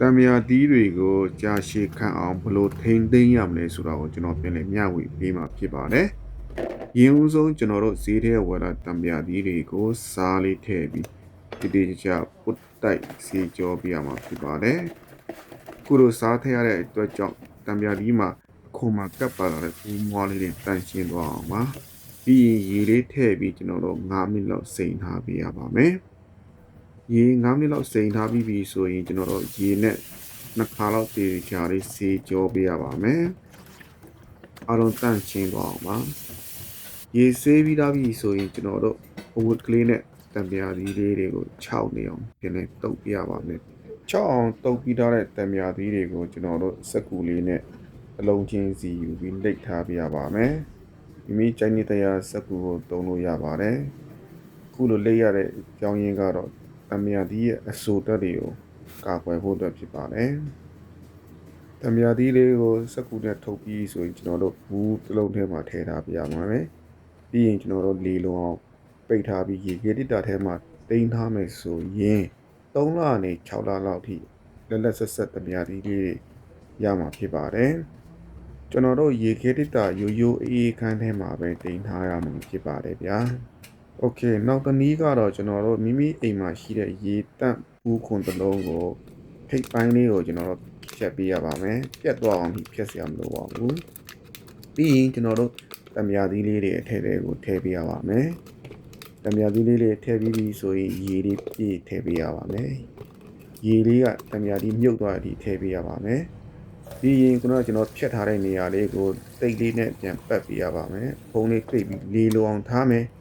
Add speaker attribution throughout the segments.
Speaker 1: တံမြာတီးတွေကိုကြာရှည်ခံအောင်ဘယ်လိုထိန်းသိမ်းရမလဲဆိုတာကိုကျွန်တော်ပြန်လည်မျှဝေပေးမှာဖြစ်ပါတယ်။ရင်းဦးဆုံးကျွန်တော်တို့ဈေးထဲဝယ်လာတံမြာတီးတွေကိုစားလေးထည့်ပြီးတိတိကျကျပုတ်တိုက်စီကြောပြရမှာဖြစ်ပါတယ်။ခုလိုစားထည့်ရတဲ့အတွက်ကြောင့်တံမြာတီးမှာအခုမှကပ်ပါလာတဲ့ဘူးမွားလေးတွေတန့်ရှင်းသွားအောင်ပါ။ပြီးရင်ရေလေးထည့်ပြီးကျွန်တော်တို့9မိနစ်လောက်စိမ်ထားပေးရပါမယ်။ရေ9မိနစ်လောက်စိမ်ထားပြီးပြီဆိုရင်ကျွန်တော်တို့ရေနဲ့နှစ်ခါလောက်တေချာလေးစေကြောပေးရပါမယ်။အားလုံးတန့်ရှင်းသွားအောင်ပါ။ရေဆေးပြီးသားပြီဆိုရင်ကျွန်တော်တို့အဝတ်ကလေးနဲ့တံမြာသီးလေးတွေကို6နေအောင်ပြန်လဲတုပ်ပြရပါမယ်။6အောင်တုပ်ပြီးသားတဲ့တံမြာသီးတွေကိုကျွန်တော်တို့စက်ကူလေးနဲ့အလုံးချင်းစီယူပြီးလိတ်ထားပြရပါမယ်။မိမိကြိုက်နေတဲ့စက်ကူကိုတုံးလို့ရပါတယ်။ခုလိုလိတ်ရတဲ့ကြောင်းရင်းကတော့တံမြာသီးရဲ့အဆိုတက်တွေကိုကာကွယ်ဖို့အတွက်ဖြစ်ပါတယ်။တံမြာသီးလေးကိုစက်ကူနဲ့ထုတ်ပြီးဆိုရင်ကျွန်တော်တို့ဘူးတစ်လုံးထဲမှာထည့်ထားပြရမှာပဲ။ပြီးရင်ကျွန်တော်တို့လေလုံးအောင်ပိတ်ထားပြီးရေခဲတစ်တာထဲမှာတိန်းထားမယ်ဆိုရင်3လနဲ့6လလောက်ထိလက်လက်ဆက်ဆက်တံမြာသီးလေးရမှာဖြစ်ပါတယ်။ကျွန်တော်တို့ရေခဲတစ်တာရိုးရိုးအေးခန်းထဲမှာပဲတိန်းထားရမှာဖြစ်ပါတယ်ဗျာ။ Okay နောက်တစ်နည်းကတော့ကျွန်တော်တို့မိမိအိမ်မှာရှိတဲ့ရေတန့်ဘူးခွန်တစ်လုံးကိုထိပ်ပိုင်းလေးကိုကျွန်တော်တို့ဖြတ်ပေးရပါမယ်။ပြတ်သွားအောင်ဖြတ်စရာမလိုပါဘူး။ပြီးရင်ကျွန်တော်တို့တံမြာသီးလေးတွေအထက်တွေကိုထည့်ပေးရပါမယ်။တံမြာသီးလေးတွေထည့်ပြီးပြီဆိုရင်ရေလေးပြည့်ထည့်ပေးရပါမယ်။ရေလေးကတံမြာသီးမြုပ်သွားတဲ့အထိထည့်ပေးရပါမယ်။ပြီးရင်ကျွန်တော်ဖြတ်ထားတဲ့နေရာလေးကိုတိတ်လေးနဲ့ပြန်ပတ်ပေးရပါမယ်။ဖုံးလေးတိတ်ပြီးလေလိုအောင်ထားမယ်။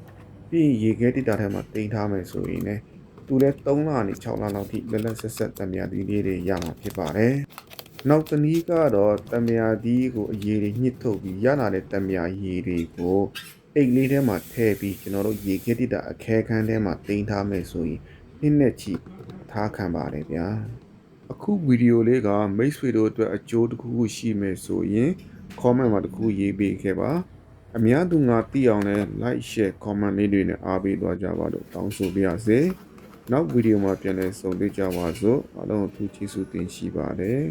Speaker 1: ပြီးရင်ရေခဲတစ်တာထဲမှာတိမ်ထားမယ်ဆိုရင်လည်းသူလည်း3လနဲ့6လလောက်ထိလက်လက်ဆက်ဆက်တံမြာသီးလေးတွေရမှာဖြစ်ပါတယ်။နောက်တစ်နည်းကတော့တံမြာသီးကိုအရေတွေညှစ်ထုတ်ပြီးရလာတဲ့တံမြာရည်တွေကိုအိတ်လေးထဲမှာထည့်ပြီးကျွန်တော်တို့ရေခဲတစ်တာအခဲခန်းထဲမှာတိမ်ထားမယ်ဆိုရင်နှစ်နဲ့ချီထားခံပါတယ်ဗျာ။အခုဗီဒီယိုလေးကမိတ်ဆွေတို့အတွက်အကျိုးတစ်ခုခုရှိမယ်ဆိုရင် comment မှာတစ်ခုရေးပေးခဲ့ပါအများသူငါသိအောင်လဲ like share comment လေးတွေနဲ့အားပေးသွားကြပါလို့တောင်းဆိုပါရစေနောက်ဗီဒီယိုမှာပြန်လည်ဆုံတွေ့ကြပါစို့အားလုံးအထူးကျေးဇူးတင်ရှိပါတယ်